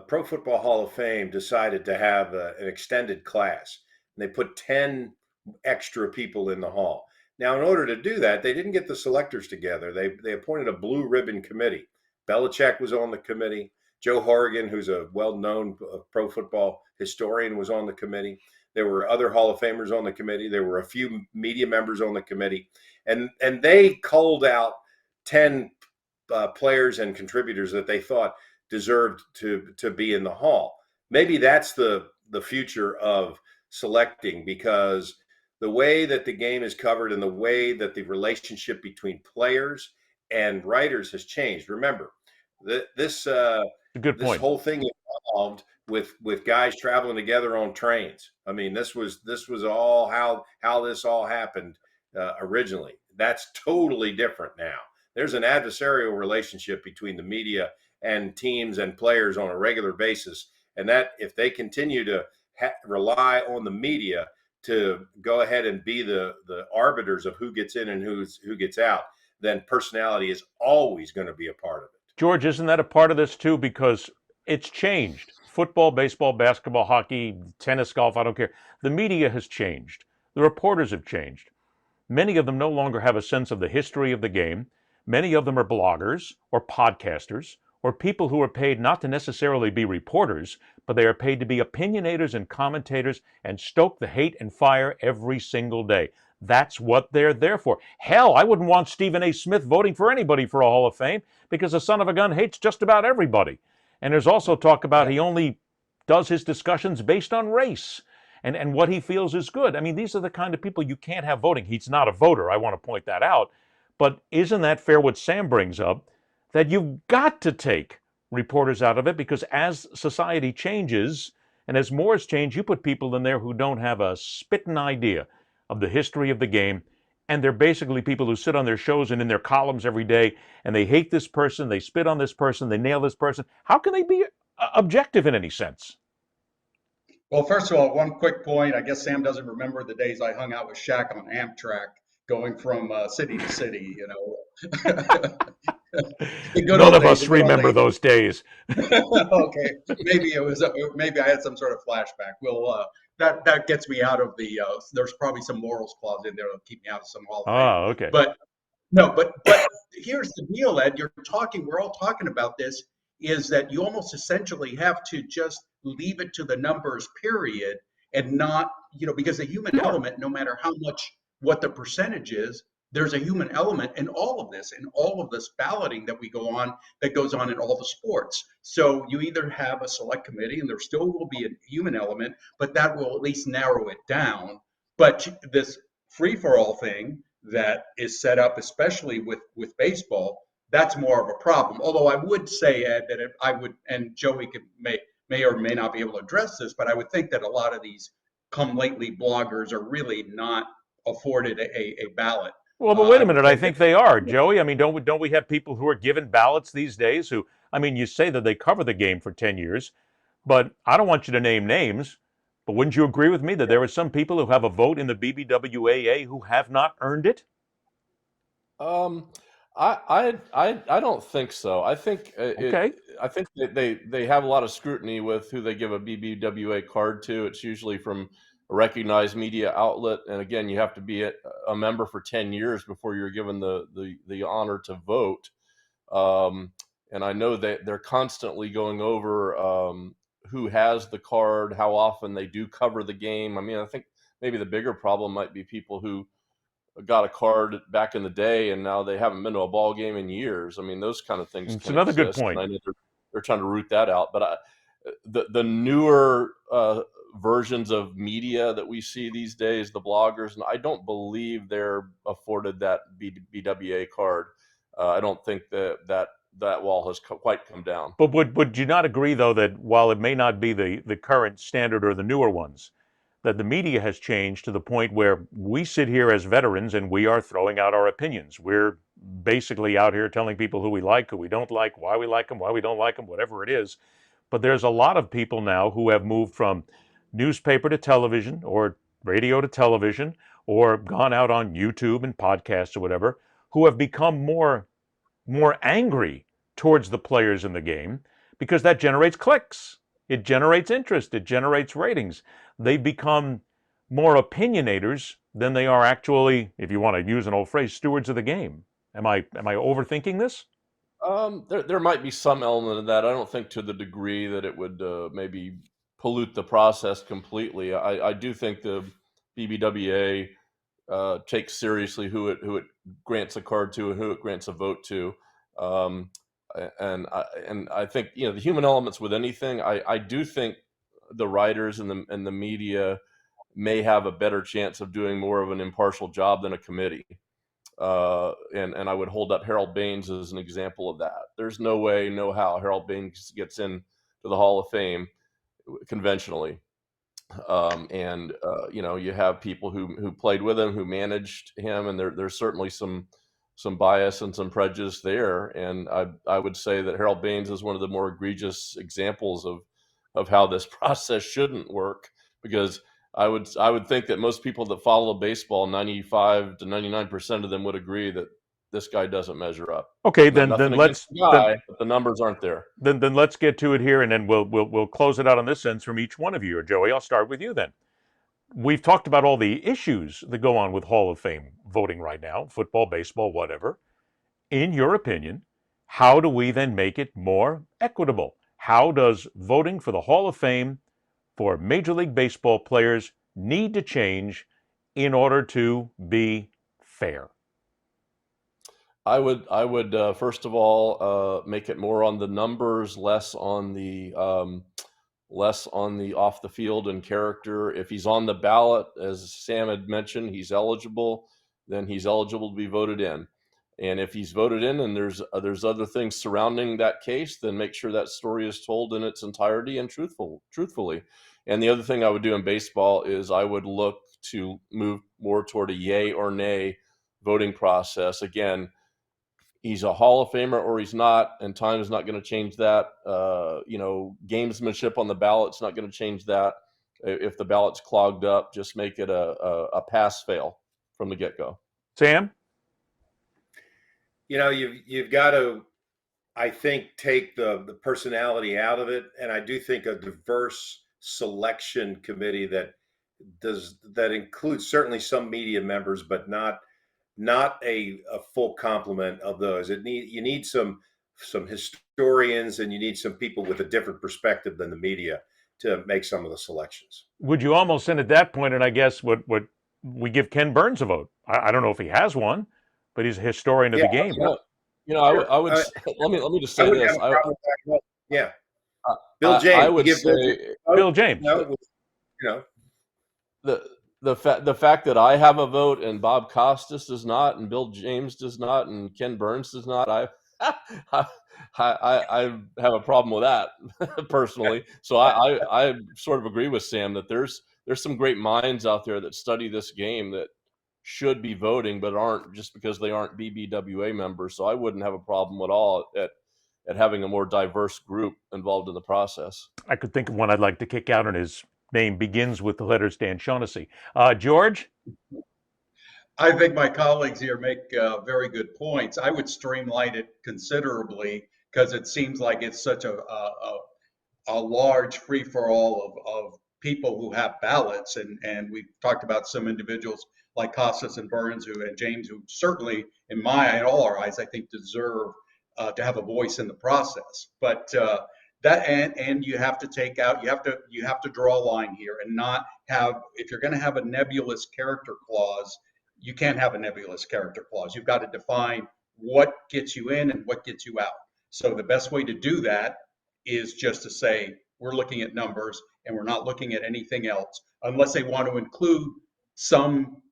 Pro Football Hall of Fame decided to have an extended class. And they put 10 extra people in the hall. Now, in order to do that, they didn't get the selectors together. They appointed a blue ribbon committee. Belichick was on the committee. Joe Horrigan, who's a well-known pro football historian, was on the committee. There were other Hall of Famers on the committee. There were a few media members on the committee. And they culled out 10 players and contributors that they thought deserved to be in the hall. Maybe that's the future of selecting, because the way that the game is covered and the way that the relationship between players and writers has changed. Remember, this whole thing evolved with guys traveling together on trains. I mean, this was all how this all happened originally. That's totally different now. There's an adversarial relationship between the media and teams and players on a regular basis, and that if they continue to rely on the media to go ahead and be the arbiters of who gets in and who gets out, then personality is always going to be a part of it. George, isn't that a part of this too? Because it's changed. Football, baseball, basketball, hockey, tennis, golf, I don't care. The media has changed. The reporters have changed. Many of them no longer have a sense of the history of the game. Many of them are bloggers or podcasters or people who are paid not to necessarily be reporters, but they are paid to be opinionators and commentators and stoke the hate and fire every single day. That's what they're there for. Hell, I wouldn't want Stephen A. Smith voting for anybody for a Hall of Fame, because the son of a gun hates just about everybody. And there's also talk about he only does his discussions based on race and what he feels is good. I mean, these are the kind of people you can't have voting. He's not a voter, I want to point that out. But isn't that fair what Sam brings up, that you've got to take reporters out of it, because as society changes and as more has changed, you put people in there who don't have a spitting idea of the history of the game, and they're basically people who sit on their shows and in their columns every day, and they hate this person, they spit on this person, they nail this person. How can they be objective in any sense? Well, first of all, one quick point. I guess Sam doesn't remember the days I hung out with Shaq on Amtrak, going from city to city, you know. None of us remember those days. Okay, maybe it was. Maybe I had some sort of flashback. Well, that gets me out of the. There's probably some morals clause in there that'll keep me out of some Hall of Fame. Oh, okay. But no, but here's the deal, Ed. We're all talking about this. Is that you almost essentially have to just leave it to the numbers, period, and not, because the human element, no matter how much what the percentage is, there's a human element in all of this, balloting that goes on in all the sports. So you either have a select committee, and there still will be a human element, but that will at least narrow it down. But this free-for-all thing that is set up, especially with baseball, that's more of a problem. Although I would say, Ed, that I would, and Joey may or may not be able to address this, but I would think that a lot of these come lately bloggers are really not afforded a ballot. Well, but wait a minute. I think they are, Joey. I mean, don't we have people who are given ballots these days who, I mean, you say that they cover the game for 10 years, but I don't want you to name names, but wouldn't you agree with me that there are some people who have a vote in the BBWAA who have not earned it? I don't think so. I think Okay. I think that they have a lot of scrutiny with who they give a BBWA card to. It's usually from a recognized media outlet, and again, you have to be a member for 10 years before you're given the honor to vote. And I know that they're constantly going over who has the card, how often they do cover the game. I mean, I think maybe the bigger problem might be people who got a card back in the day and now they haven't been to a ball game in years. I mean, those kind of things It's can another good exist. And point. I know they're trying to root that out. But the newer versions of media that we see these days, the bloggers, and I don't believe they're afforded that BWA card. I don't think that wall has quite come down. But would you not agree, though, that while it may not be the current standard or the newer ones, that the media has changed to the point where we sit here as veterans and we are throwing out our opinions. We're basically out here telling people who we like, who we don't like, why we like them, why we don't like them, whatever it is. But there's a lot of people now who have moved from newspaper to television or radio to television or gone out on YouTube and podcasts or whatever, who have become more angry towards the players in the game because that generates clicks. It generates interest. It generates ratings. They become more opinionators than they are actually, if you want to use an old phrase, stewards of the game. Am I overthinking this? There might be some element of that. I don't think to the degree that it would maybe pollute the process completely. I do think the BBWA takes seriously who it grants a card to and who it grants a vote to. And I think the human elements with anything. I do think the writers and the media may have a better chance of doing more of an impartial job than a committee. And I would hold up Harold Baines as an example of that. There's no way, no how Harold Baines gets in to the Hall of Fame conventionally. You have people who played with him, who managed him, and there's certainly some bias and some prejudice there. And I would say that Harold Baines is one of the more egregious examples of how this process shouldn't work, because I would think that most people that follow baseball, 95 to 99% of them would agree that this guy doesn't measure up. Okay, Now, then let's but the numbers aren't there. Then let's get to it here, and then we'll close it out on this sense from each one of you. Or Joey, I'll start with you then. We've talked about all the issues that go on with Hall of Fame voting right now, football, baseball, whatever. In your opinion, how do we then make it more equitable? How does voting for the Hall of Fame for Major League Baseball players need to change in order to be fair? I would first of all make it more on the numbers, less on the off the field and character. If he's on the ballot, as Sam had mentioned, he's eligible, then he's eligible to be voted in. And if he's voted in and there's other things surrounding that case, then make sure that story is told in its entirety and truthfully. And the other thing I would do in baseball is I would look to move more toward a yay or nay voting process. Again, he's a Hall of Famer or he's not, and time is not going to change that. Gamesmanship on the ballot's not going to change that. If the ballot's clogged up, just make it a pass-fail from the get-go. Sam? You've got to, I think, take the personality out of it, and I do think a diverse selection committee that includes certainly some media members, but not a full complement of those. You need some historians, and you need some people with a different perspective than the media to make some of the selections. Would you almost end at that point, and I guess what we give Ken Burns a vote? I don't know if he has one, but he's a historian of the game. I would let me just say this. Bill James. I would say Bill James. The fact that I have a vote and Bob Costas does not, and Bill James does not, and Ken Burns does not, I have a problem with that personally. So I sort of agree with Sam that there's some great minds out there that study this game that should be voting, but aren't, just because they aren't BBWA members. So I wouldn't have a problem at all at having a more diverse group involved in the process. I could think of one I'd like to kick out, and his name begins with the letters Dan Shaughnessy. George? I think my colleagues here make very good points. I would streamline it considerably because it seems like it's such a large free for all of people who have ballots, and we've talked about some individuals like Costas and Burns and James, who certainly, in all our eyes, I think deserve to have a voice in the process. But that and you have to take out, you have to draw a line here and not have, if you're going to have a nebulous character clause, you can't have a nebulous character clause. You've got to define what gets you in and what gets you out. So the best way to do that is just to say we're looking at numbers and we're not looking at anything else, unless they want to include some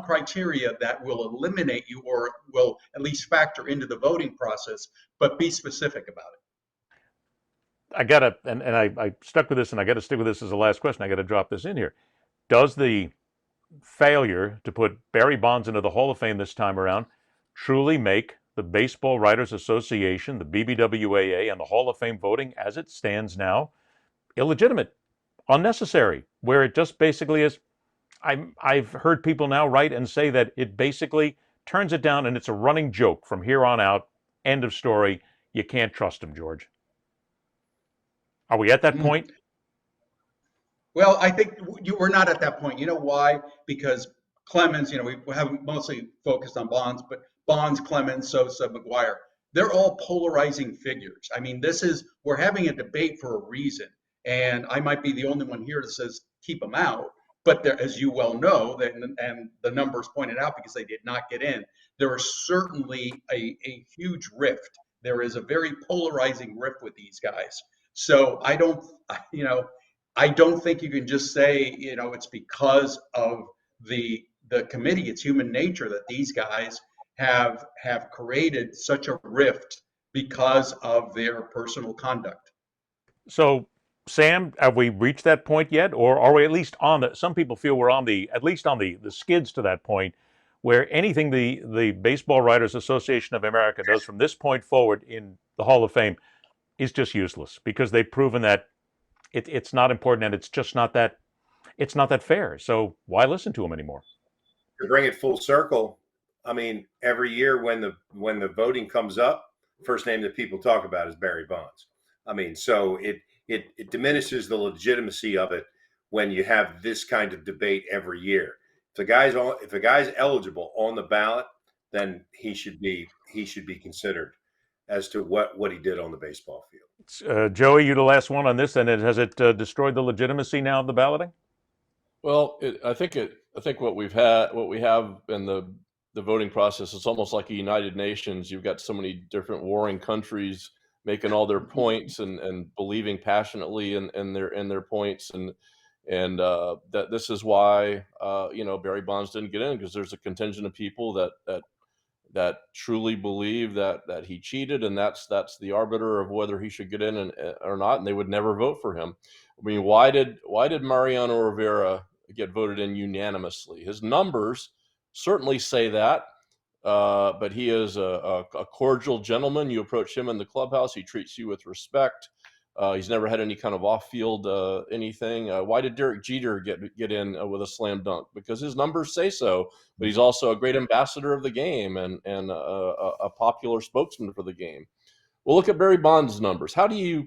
criteria that will eliminate you or will at least factor into the voting process, but be specific about it. I gotta, and I stuck with this, and I got to stick with this as the last question. I got to drop this in here. Does the failure to put Barry Bonds into the Hall of Fame this time around truly make the Baseball Writers Association, the BBWAA, and the Hall of Fame voting as it stands now illegitimate, unnecessary, where it just basically is? I've heard people now write and say that it basically turns it down and it's a running joke from here on out. End of story. You can't trust him, George. Are we at that point? Well, I think we're not at that point. You know why? Because Clements, we haven't mostly focused on Bonds, but Bonds, Clements, Sosa, McGuire, they're all polarizing figures. I mean, we're having a debate for a reason. And I might be the only one here that says keep them out. But there, as you well know, and the numbers pointed out because they did not get in, there is certainly a huge rift. There is a very polarizing rift with these guys. So I don't think you can just say, it's because of the committee. It's human nature that these guys have created such a rift because of their personal conduct. So, Sam, have we reached that point yet, or are we at least on the? Some people feel we're at least on the skids to that point, where anything the Baseball Writers Association of America does from this point forward in the Hall of Fame is just useless, because they've proven that it's not important and it's just not that fair. So why listen to them anymore? To bring it full circle, I mean, every year when the voting comes up, first name that people talk about is Barry Bonds. I mean, so it diminishes the legitimacy of it when you have this kind of debate every year. If a guy's eligible on the ballot, then he should be considered as to what he did on the baseball field. Joey, you're the last one on this, and has it destroyed the legitimacy now of the balloting? Well, I think what we have in the voting process, it's almost like a United Nations. You've got so many different warring countries making all their points and believing passionately in their points, and that this is why Barry Bonds didn't get in, because there's a contingent of people that truly believe that he cheated, and that's the arbiter of whether he should get in or not, and they would never vote for him. I mean, why did Mariano Rivera get voted in unanimously? His numbers certainly say that, but he is a cordial gentleman. You approach him in the clubhouse, he treats you with respect. He's never had any kind of off-field anything. Why did Derek Jeter get in with a slam dunk? Because his numbers say so. But he's also a great ambassador of the game and a popular spokesman for the game. Well, look at Barry Bonds' numbers. How do you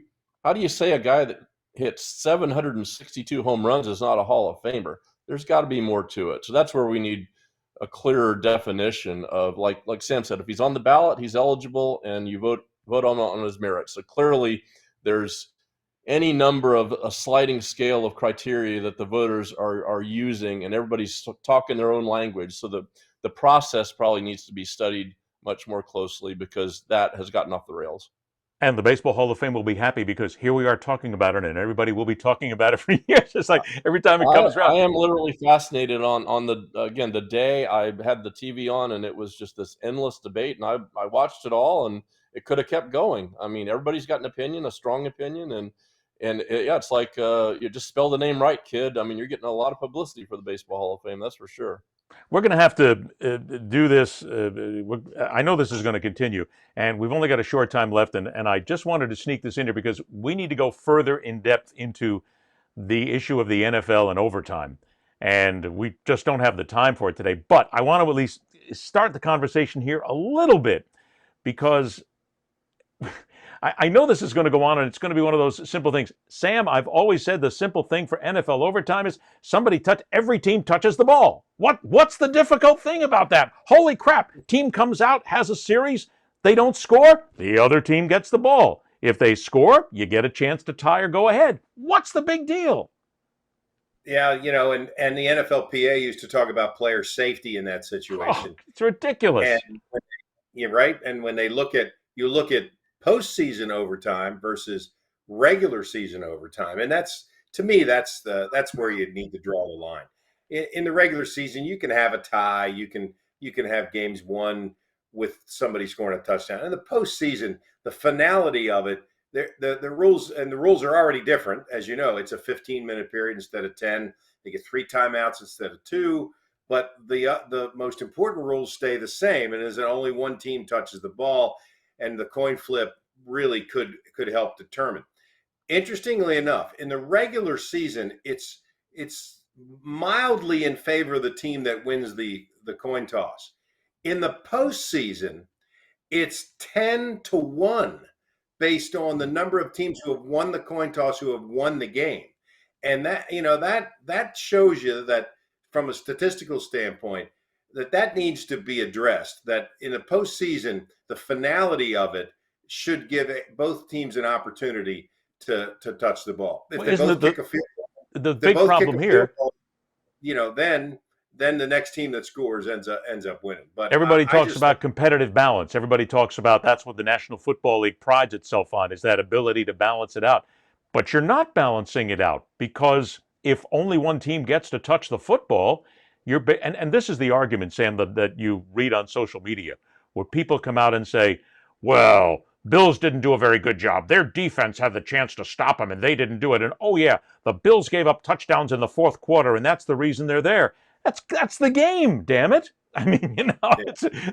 say a guy that hits 762 home runs is not a Hall of Famer? There's got to be more to it. So that's where we need a clearer definition of, like Sam said, if he's on the ballot, he's eligible, and you vote on his merits. So clearly, there's any number of a sliding scale of criteria that the voters are using, and everybody's talking their own language. So the process probably needs to be studied much more closely, because that has gotten off the rails. And the Baseball Hall of Fame will be happy, because here we are talking about it, and everybody will be talking about it for years. It's like every time it comes around. I am literally fascinated on the day I had the TV on, and it was just this endless debate, and I watched it all, and it could have kept going. I mean, everybody's got an opinion, a strong opinion, it's like you just spell the name right, kid. I mean, you're getting a lot of publicity for the Baseball Hall of Fame, that's for sure. We're going to have to do this. I know this is going to continue, and we've only got a short time left, and I just wanted to sneak this in here because we need to go further in depth into the issue of the NFL and overtime. and we just don't have the time for it today. But I want to at least start the conversation here a little bit, because I know this is going to go on, and it's going to be one of those simple things. Sam, I've always said the simple thing for NFL overtime is every team touches the ball. What's the difficult thing about that? Holy crap. Team comes out, has a series, they don't score, the other team gets the ball. If they score, you get a chance to tie or go ahead. What's the big deal? Yeah, and the NFLPA used to talk about player safety in that situation. It's ridiculous. And you're right. And when you look at postseason overtime versus regular season overtime, and to me that's where you need to draw the line. In the regular season, you can have a tie, you can have games won with somebody scoring a touchdown. In the postseason, the finality of it, the rules are already different. As you know, it's a 15-minute period instead of 10. They get 3 timeouts instead of 2. But the most important rules stay the same, and is that only one team touches the ball, and the coin flip really could help determine. Interestingly enough, in the regular season, it's mildly in favor of the team that wins the coin toss. In the postseason, it's 10-1 based on the number of teams who have won the coin toss, who have won the game. And that shows you that from a statistical standpoint, that needs to be addressed, that in the postseason, the finality of it should give both teams an opportunity to touch the ball. If they both kick a field goal, the big problem here, then the next team that scores ends up winning. But everybody talks about competitive balance. Everybody talks about that's what the National Football League prides itself on, is that ability to balance it out. But you're not balancing it out, because if only one team gets to touch the football, and this is the argument, Sam, that you read on social media, where people come out and say, well, Bills didn't do a very good job. Their defense had the chance to stop them, and they didn't do it. And, oh, yeah, the Bills gave up touchdowns in the fourth quarter, and that's the reason they're there. That's the game, damn it. I mean,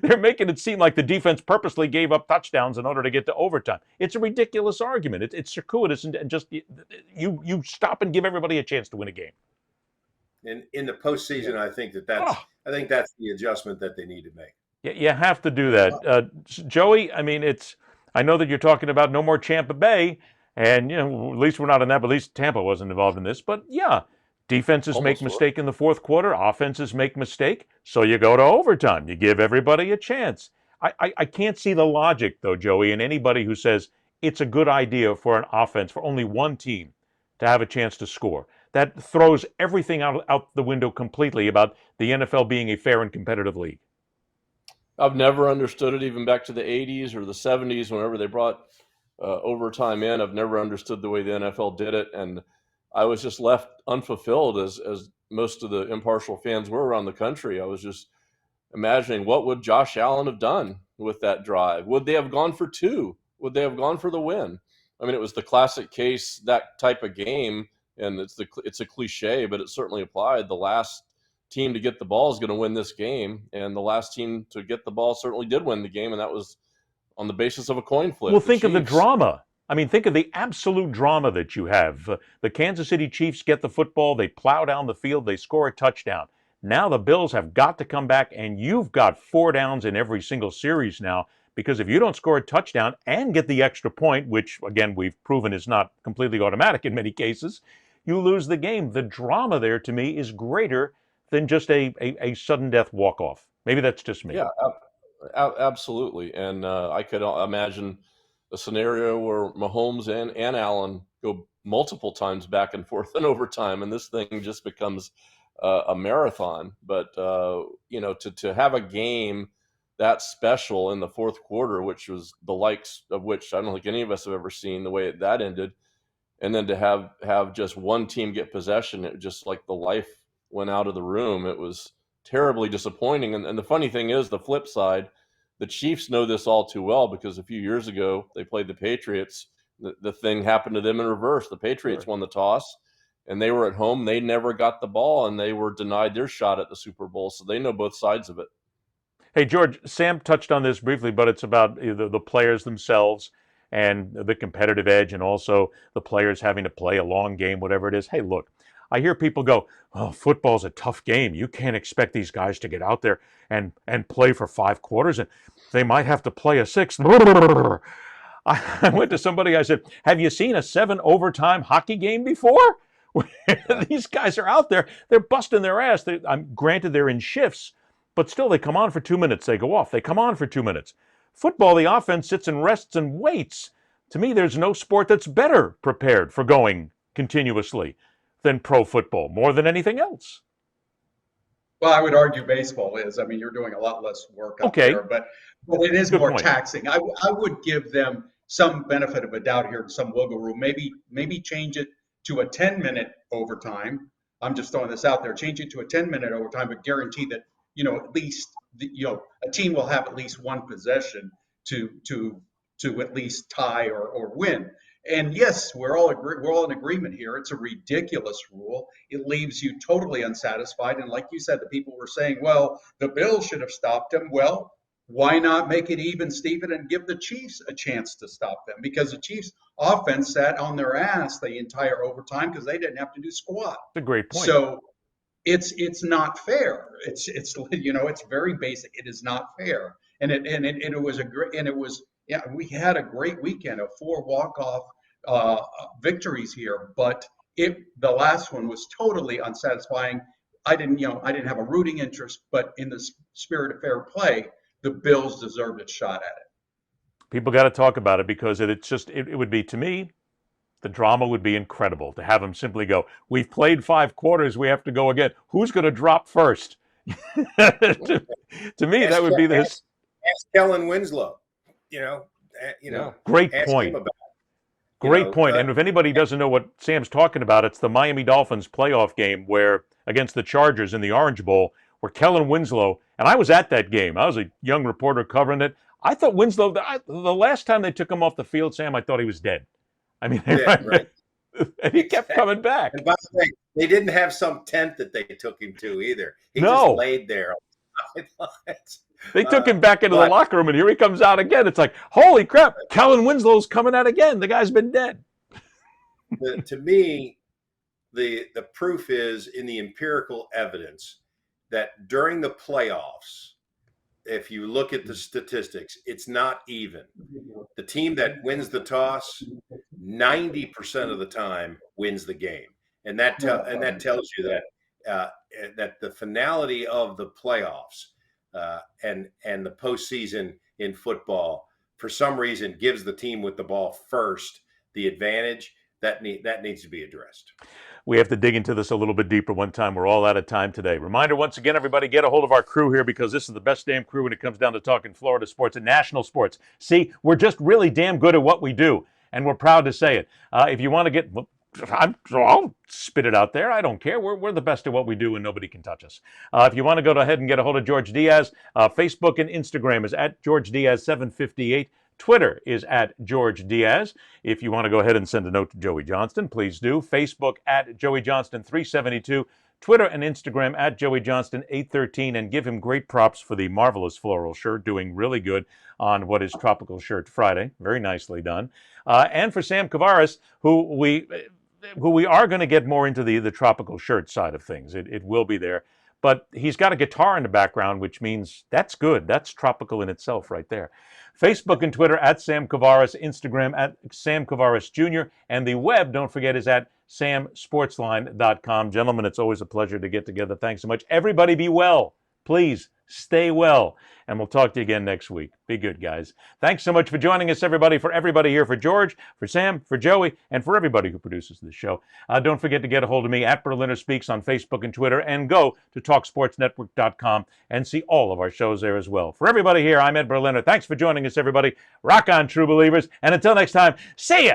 they're making it seem like the defense purposely gave up touchdowns in order to get to overtime. It's a ridiculous argument. It's circuitous, and just you stop and give everybody a chance to win a game. In the postseason, I think that's the adjustment that they need to make. Yeah, you have to do that. Joey, I mean, I know that you're talking about no more Tampa Bay, and at least we're not in that, but at least Tampa wasn't involved in this. But yeah, defenses make mistake in the fourth quarter, offenses make mistake, so you go to overtime. You give everybody a chance. I can't see the logic, though, Joey, in anybody who says it's a good idea for an offense, for only one team to have a chance to score. That throws everything out the window completely about the NFL being a fair and competitive league. I've never understood it, even back to the 80s or the 70s, whenever they brought overtime in. I've never understood the way the NFL did it, and I was just left unfulfilled, as most of the impartial fans were around the country. I was just imagining, what would Josh Allen have done with that drive? Would they have gone for 2? Would they have gone for the win? I mean, it was the classic case, that type of game, and it's a cliche, but it certainly applied. The last team to get the ball is going to win this game, and the last team to get the ball certainly did win the game, and that was on the basis of a coin flip. Well, think of the drama. I mean, think of the absolute drama that you have. The Kansas City Chiefs get the football, they plow down the field, they score a touchdown. Now the Bills have got to come back, and you've got 4 downs in every single series now, because if you don't score a touchdown and get the extra point, which, again, we've proven is not completely automatic in many cases, you lose the game. The drama there, to me, is greater than just a sudden death walk-off. Maybe that's just me. Yeah, absolutely. And I could imagine a scenario where Mahomes and Allen go multiple times back and forth in overtime, and this thing just becomes a marathon. But to have a game that special in the fourth quarter, which was the likes of which I don't think any of us have ever seen, the way that ended, and then to have just one team get possession, it just like the life went out of the room. It was terribly disappointing. And the funny thing is, the flip side, the Chiefs know this all too well, because a few years ago they played the Patriots. The thing happened to them in reverse. The Patriots won the toss, and they were at home. They never got the ball, and they were denied their shot at the Super Bowl. So they know both sides of it. Hey, George, Sam touched on this briefly, but it's about the players themselves and the competitive edge, and also the players having to play a long game, whatever it is. Hey, look, I hear people go, "Oh, football's a tough game. You can't expect these guys to get out there and play for 5 quarters, and they might have to play a 6th." I went to somebody, I said, "Have you seen a 7 overtime hockey game before?" These guys are out there, they're busting their ass. Granted, they're in shifts, but still they come on for 2 minutes, they go off. They come on for 2 minutes. Football, the offense sits and rests and waits. To me, there's no sport that's better prepared for going continuously than pro football, more than anything else. Well, I would argue baseball is. I mean, you're doing a lot less work out Okay. there, but it is Good more point. taxing. I would give them some benefit of a doubt here and some wiggle room. Maybe change it to a 10-minute overtime. I'm just throwing this out there. Change it to a 10-minute overtime, but guarantee that at least a team will have at least one possession to at least tie or win. And yes, we're all in agreement here. It's a ridiculous rule. It leaves you totally unsatisfied. And like you said, the people were saying, well, the Bills should have stopped them. Well, why not make it even, Stephen, and give the Chiefs a chance to stop them? Because the Chiefs offense sat on their ass the entire overtime because they didn't have to do squat. That's a great point. So it's not fair. It's very basic. It is not fair. And we had a great weekend of 4 walk-off victories here, but the last one was totally unsatisfying. I didn't have a rooting interest, but in the spirit of fair play, the Bills deserved a shot at it. People got to talk about it because it would be, to me, the drama would be incredible to have them simply go, "We've played 5 quarters, we have to go again. Who's going to drop first?" to me, that would be this. Ask Kellen Winslow. Great point. Great point. And if anybody doesn't know what Sam's talking about, it's the Miami Dolphins playoff game against the Chargers in the Orange Bowl, where Kellen Winslow, and I was at that game. I was a young reporter covering it. I thought Winslow, the last time they took him off the field, Sam, I thought he was dead. I mean, right. And he kept coming back. And by the way, they didn't have some tent that they took him to either. He No. just laid there. They took him back into the locker room, and here he comes out again. It's like, holy crap, Kellen Winslow's coming out again. The guy's been dead. To me, the proof is in the empirical evidence that during the playoffs, if you look at the statistics, it's not even. The team that wins the toss, 90% of the time wins the game, and that tells you that the finality of the playoffs and the postseason in football, for some reason, gives the team with the ball first the advantage. That needs to be addressed. We have to dig into this a little bit deeper one time. We're all out of time today. Reminder once again, everybody, get a hold of our crew here because this is the best damn crew when it comes down to talking Florida sports and national sports. See, we're just really damn good at what we do, and we're proud to say it. If you want to get... I'll spit it out there. I don't care. We're the best at what we do, and nobody can touch us. If you want to go ahead and get a hold of George Diaz, Facebook and Instagram is at George Diaz 758. Twitter is at George Diaz. If you want to go ahead and send a note to Joey Johnston, please do. Facebook at Joey Johnston 372. Twitter and Instagram at Joey Johnston 813. And give him great props for the marvelous floral shirt, doing really good on what is Tropical Shirt Friday. Very nicely done. And for Sam Kouvaris, who we are going to get more into the tropical shirt side of things. It will be there. But he's got a guitar in the background, which means that's good. That's tropical in itself right there. Facebook and Twitter at Sam Kouvaris, Instagram at Sam Kouvaris Jr., and the web, don't forget, is at samsportsline.com. Gentlemen, it's always a pleasure to get together. Thanks so much. Everybody be well. Please stay well. And we'll talk to you again next week. Be good, guys. Thanks so much for joining us, everybody. For everybody here, for George, for Sam, for Joey, and for everybody who produces this show. Don't forget to get a hold of me at Berliner Speaks on Facebook and Twitter, and go to TalkSportsNetwork.com and see all of our shows there as well. For everybody here, I'm Ed Berliner. Thanks for joining us, everybody. Rock on, true believers. And until next time, see ya!